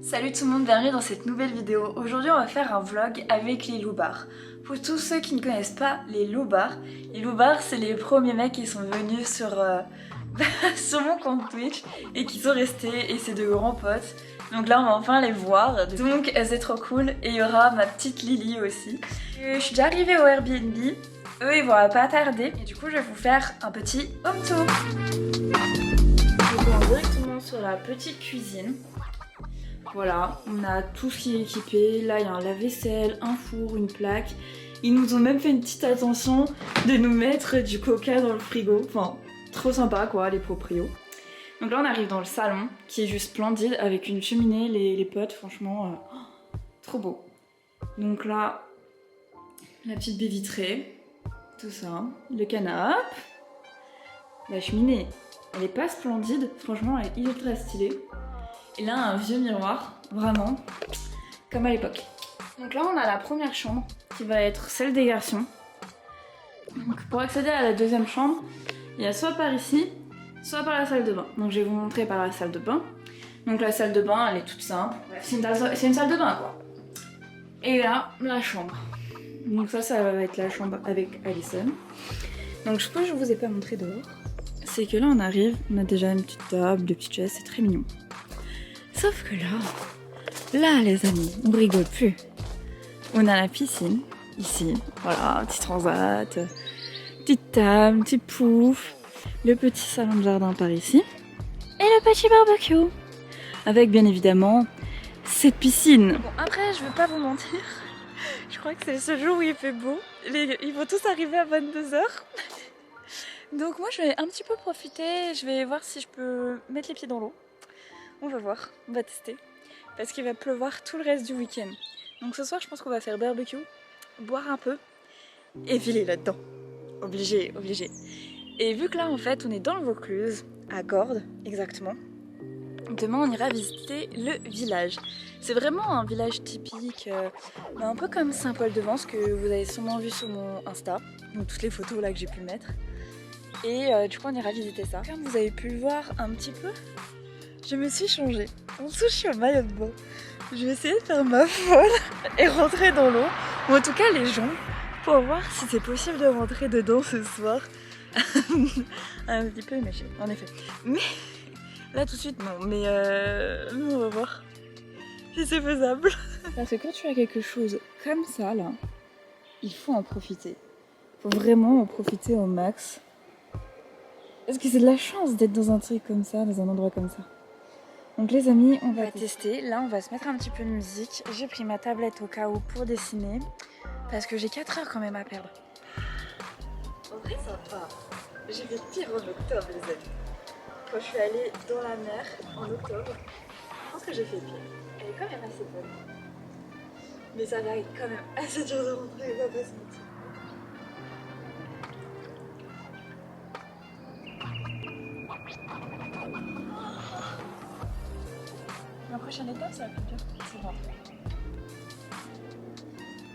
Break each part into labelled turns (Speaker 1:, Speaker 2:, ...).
Speaker 1: Salut tout le monde, bienvenue dans cette nouvelle vidéo. Aujourd'hui on va faire un vlog avec les loupards. Pour tous ceux qui ne connaissent pas les loupards c'est les premiers mecs qui sont venus sur, sur mon compte Twitch et qui sont restés et c'est de grands potes. Donc là on va enfin les voir, donc c'est trop cool et il y aura ma petite Lily aussi. Je suis déjà arrivée au Airbnb, eux ils vont pas tarder et du coup je vais vous faire un petit home tour. Donc on va directement sur la petite cuisine. Voilà, on a tout ce qui est équipé. Là, il y a un lave-vaisselle, un four, une plaque. Ils nous ont même fait une petite attention de nous mettre du coca dans le frigo. Enfin, trop sympa quoi, les proprios. Donc là, on arrive dans le salon, qui est juste splendide, avec une cheminée, les potes, franchement, trop beau. Donc là, la petite baie vitrée, tout ça, le canapé, la cheminée. Elle est pas splendide, franchement, elle est ultra stylée. Et là, un vieux miroir, vraiment, comme à l'époque. Donc là, on a la première chambre, qui va être celle des garçons. Donc pour accéder à la deuxième chambre, il y a soit par ici, soit par la salle de bain. Donc je vais vous montrer par la salle de bain. Donc la salle de bain, elle est toute simple. C'est une salle de bain, quoi. Et là, la chambre. Donc ça va être la chambre avec Alison. Donc ce que je vous ai pas montré dehors, c'est que là, on arrive, on a déjà une petite table, des petites chaises, c'est très mignon. Sauf que là les amis, on rigole plus. On a la piscine, ici, voilà, petit transat, petite table, petit pouf, le petit salon de jardin par ici, et le petit barbecue, avec bien évidemment cette piscine. Bon après, je veux pas vous mentir, je crois que c'est le seul jour où il fait beau, ils vont tous arriver à 22 h. Donc moi je vais un petit peu profiter, je vais voir si je peux mettre les pieds dans l'eau. On va voir, on va tester. Parce qu'il va pleuvoir tout le reste du week-end. Donc ce soir, je pense qu'on va faire barbecue, boire un peu et filer là-dedans. Obligé, obligé. Et vu que là, en fait, on est dans le Vaucluse, à Gordes, exactement. Demain, on ira visiter le village. C'est vraiment un village typique, un peu comme Saint-Paul-de-Vence que vous avez sûrement vu sur mon Insta. Donc toutes les photos là que j'ai pu mettre. Et du coup, on ira visiter ça. Comme vous avez pu le voir un petit peu, je me suis changée. En dessous, je suis en maillot de bain. Je vais essayer de faire ma folle et rentrer dans l'eau. Ou en tout cas, les gens, pour voir si c'est possible de rentrer dedans ce soir. Un petit peu imagé, en effet. Mais là, tout de suite, non. Mais on va voir si c'est faisable. Parce que quand tu as quelque chose comme ça, là, il faut en profiter. Il faut vraiment en profiter au max. Parce que c'est de la chance d'être dans un truc comme ça, dans un endroit comme ça. Donc les amis, on va tester. Là, on va se mettre un petit peu de musique. J'ai pris ma tablette au cas où pour dessiner. Parce que j'ai 4 heures quand même à perdre. En vrai, ça va. J'ai fait pire en octobre, les amis. Quand je suis allée dans la mer en octobre, je pense que j'ai fait pire. Elle est quand même assez bonne. Mais ça va être quand même assez dur de rentrer, on va pas se mentir. La prochaine étape, c'est la plus dure, c'est rentrer.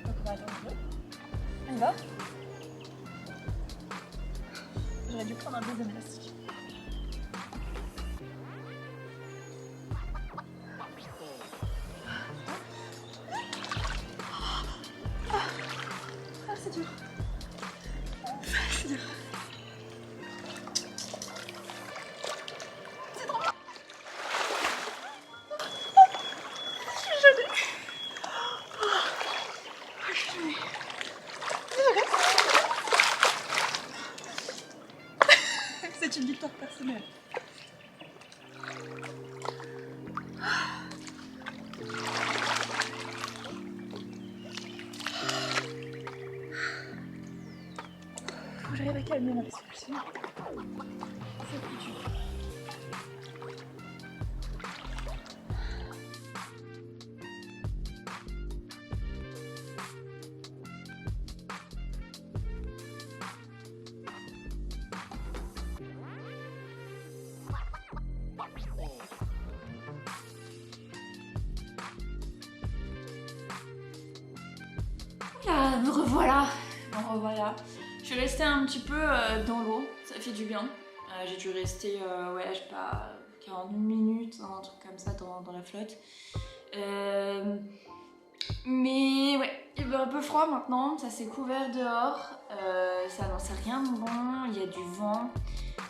Speaker 1: Donc on va aller en bleu. On y va. J'aurais dû prendre un deuxième élastique. Ah, c'est dur. C'est dur. C'est une victoire personnelle. Faut que j'arrive à calmer ma respiration. C'est plus dur. Ah, me revoilà. Je suis restée un petit peu dans l'eau, ça fait du bien. J'ai dû rester, ouais, je sais pas, 40 minutes, un truc comme ça dans la flotte. Mais ouais, il fait un peu froid maintenant, ça s'est couvert dehors, ça annonçait rien de bon, il y a du vent.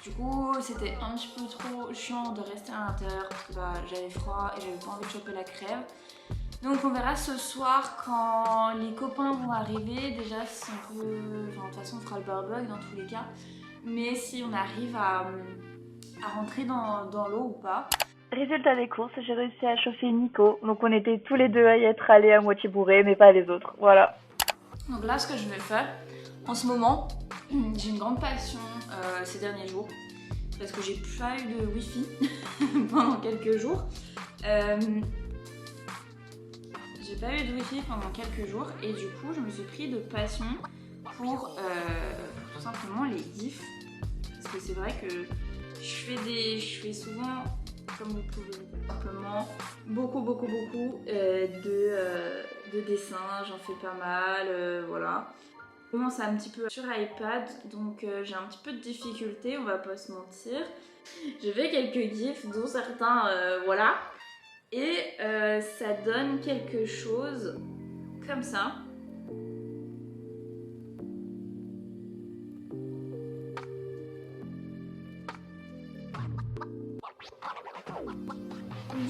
Speaker 1: Du coup, c'était un petit peu trop chiant de rester à l'intérieur parce que bah, j'avais froid et j'avais pas envie de choper la crève. Donc on verra ce soir quand les copains vont arriver. Déjà, si on peut... Enfin, de toute façon, on fera le barbecue dans tous les cas. Mais si on arrive à rentrer dans l'eau ou pas.
Speaker 2: Résultat des courses, j'ai réussi à chauffer Nico. Donc on était tous les deux à y être allés à moitié bourrés, mais pas les autres. Voilà.
Speaker 1: Donc là, ce que je vais faire, en ce moment, j'ai une grande passion ces derniers jours. Parce que j'ai pas eu de wifi pendant quelques jours. J'ai pas eu de wifi pendant quelques jours. Et du coup, je me suis pris de passion pour tout simplement les gifs. Parce que c'est vrai que je fais souvent, comme vous pouvez simplement, beaucoup de dessins, j'en fais pas mal, voilà. Je commence un petit peu sur iPad, donc j'ai un petit peu de difficulté, on va pas se mentir. J'ai fait quelques gifs, dont certains, voilà. Et ça donne quelque chose comme ça.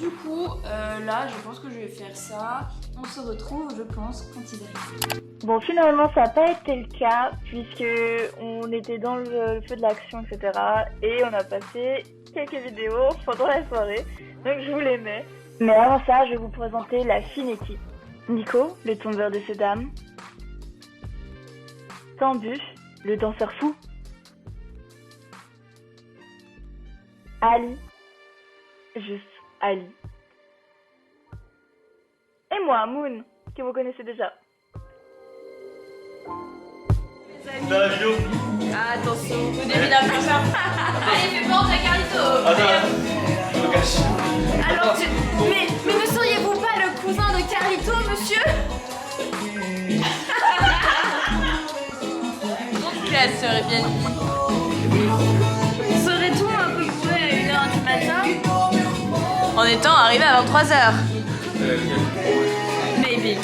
Speaker 1: Du coup, là, je pense que je vais faire ça. On se retrouve, je pense, quand il arrive.
Speaker 2: Bon, finalement, ça n'a pas été le cas, puisque on était dans le feu de l'action, etc. Et on a passé quelques vidéos pendant la soirée, donc je vous les mets. Mais avant ça, je vais vous présenter la fine équipe. Nico, le tombeur de ces dames. Tambus, le danseur fou. Ali, juste Ali. Et moi, Moon, que vous connaissez déjà.
Speaker 3: Dans la vidéo.
Speaker 1: Ah, attention, au début d'un peu ça. Allez, fais pas à Carlito.
Speaker 3: Attends, je me cache.
Speaker 1: Alors, mais ne seriez-vous pas le cousin de Carlito, monsieur? Grande classe, serait bien dit. Serait-on un peu bourré à 1h du matin en étant arrivé à 23h? Maybe.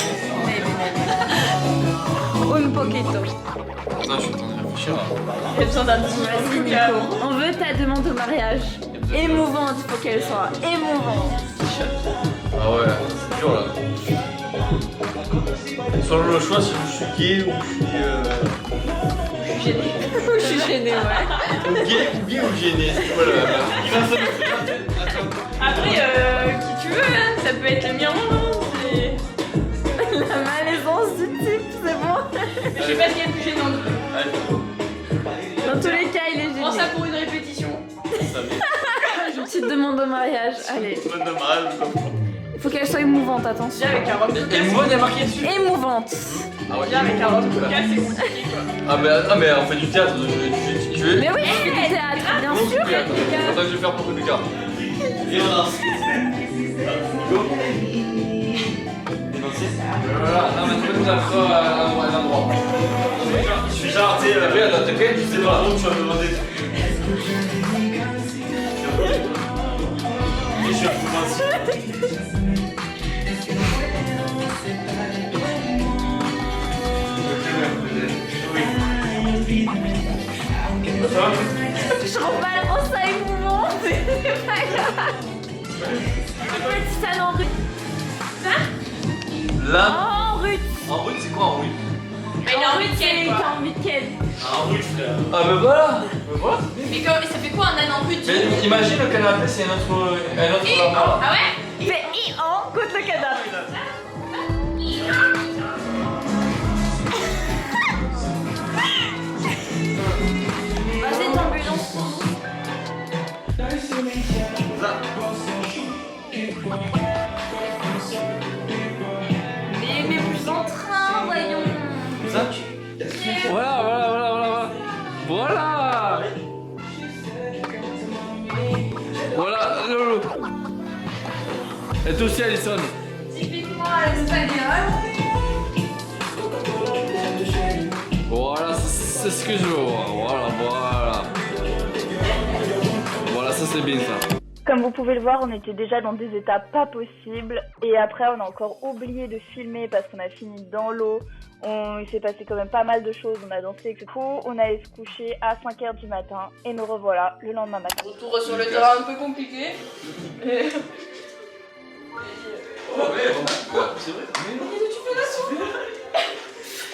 Speaker 1: Un poquito.
Speaker 3: Attends, je suis en train de réfléchir.
Speaker 1: J'ai besoin d'un petit vas-y, Nico. On veut ta demande au mariage. Émouvante, il faut qu'elle soit émouvante.
Speaker 3: Ah ouais, c'est dur là. Sur le choix, si je suis gay ou je suis.
Speaker 1: Je suis gênée, ouais.
Speaker 3: Ou gay ou gêné, c'est quoi
Speaker 1: Après, qui tu veux, hein. Ça peut être le mien, c'est... La malaisance du type, c'est bon.
Speaker 4: Mais je sais pas ce qui est le plus gênant.
Speaker 1: Dans tous les cas, il est gêné.
Speaker 4: Prends ça pour une répétition.
Speaker 1: Une petite demande au mariage, allez.
Speaker 3: Bonne de mal.
Speaker 1: Il faut qu'elle soit émouvante, attention.
Speaker 4: Déjà avec un robe de
Speaker 3: Et le
Speaker 4: casse.
Speaker 3: mot est marqué dessus.
Speaker 1: Émouvante.
Speaker 3: Ah ouais,
Speaker 4: Déjà avec un robe de casse, c'est compliqué quoi.
Speaker 3: Ah mais on fait du théâtre, tu veux.
Speaker 1: Mais oui, je fais du théâtre, bien
Speaker 3: Comment tu
Speaker 1: sûr.
Speaker 3: fais? Attends, je vais faire pour Lucas. Et on danse. Go. Voilà, non mais tu peux nous apprendre à l'endroit. Je suis genre, tu sais, t'inquiète, tu sais pas où tu vas me demander. Et je suis un peu mince. Ça va?
Speaker 1: Je rebalance ça émouvant, c'est pas grave. Petit ça en russe.
Speaker 3: Là,
Speaker 1: En russe.
Speaker 3: en route, c'est quoi en route?
Speaker 4: Mais il est en week-end quoi.
Speaker 1: En week-end.
Speaker 3: En route, frère. Ah mais voilà.
Speaker 4: Mais ça fait quoi un âne en rut?
Speaker 3: Mais imagine le canapé, c'est un autre endroit.
Speaker 4: Ah ouais?
Speaker 1: Fait I-en contre le cadavre. Vas-y, t'ambulance. Mais plus en train, voyons.
Speaker 3: Ça? Voilà. Voilà, Lolo. Et toi aussi, Alison.
Speaker 4: Typiquement à l'espagnol.
Speaker 3: Voilà, c'est ce que je veux voir. Voilà. Voilà, ça c'est bien ça.
Speaker 2: Comme vous pouvez le voir, on était déjà dans des états pas possibles. Et après, on a encore oublié de filmer parce qu'on a fini dans l'eau. Il s'est passé quand même pas mal de choses. On a dansé, etc. On allait se coucher à 5h du matin. Et nous revoilà le lendemain matin.
Speaker 4: Retour sur le terrain un peu compliqué.
Speaker 3: Oh ouais, c'est vrai. Mais non,
Speaker 4: Qu'est-ce que tu fais là sur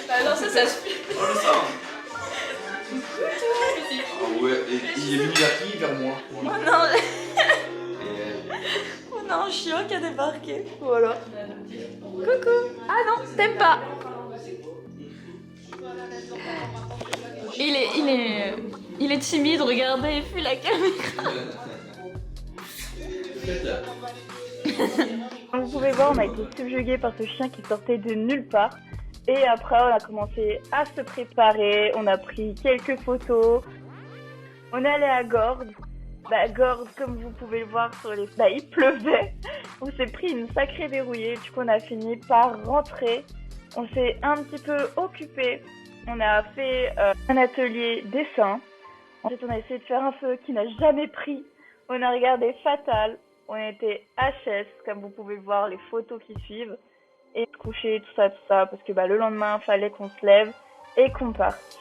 Speaker 4: Bah non, ça se fait.
Speaker 3: oh le sang. Ah ouais, et il est venu vers qui? Vers moi.
Speaker 1: Oh non, on a un chien qui a débarqué. Voilà. Coucou. Ah non, t'aimes pas. Il est timide, regardez, il fuit la caméra.
Speaker 2: Comme vous pouvez voir, on a été subjugués par ce chien qui sortait de nulle part. Et après, on a commencé à se préparer. On a pris quelques photos. On est allé à Gordes. Gordes, comme vous pouvez le voir sur les... il pleuvait. On s'est pris une sacrée dérouillée. Du coup, on a fini par rentrer. On s'est un petit peu occupé. On a fait un atelier dessin. Ensuite, on a essayé de faire un feu qui n'a jamais pris. On a regardé Fatal. On était HS, comme vous pouvez le voir, les photos qui suivent. Et se coucher, tout ça, parce que le lendemain, il fallait qu'on se lève et qu'on parte.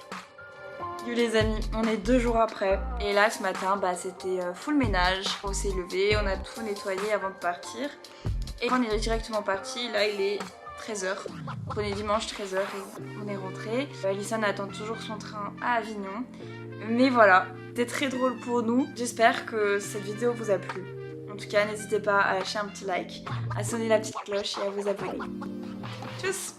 Speaker 1: Les amis, on est 2 jours après. Et là, ce matin, c'était full ménage. On s'est levé, on a tout nettoyé avant de partir. Et on est directement parti. Là, il est 13h. On est dimanche 13h et on est rentré. Alison attend toujours son train à Avignon. Mais voilà, c'était très drôle pour nous. J'espère que cette vidéo vous a plu. En tout cas, n'hésitez pas à lâcher un petit like, à sonner la petite cloche et à vous abonner. Tchuss!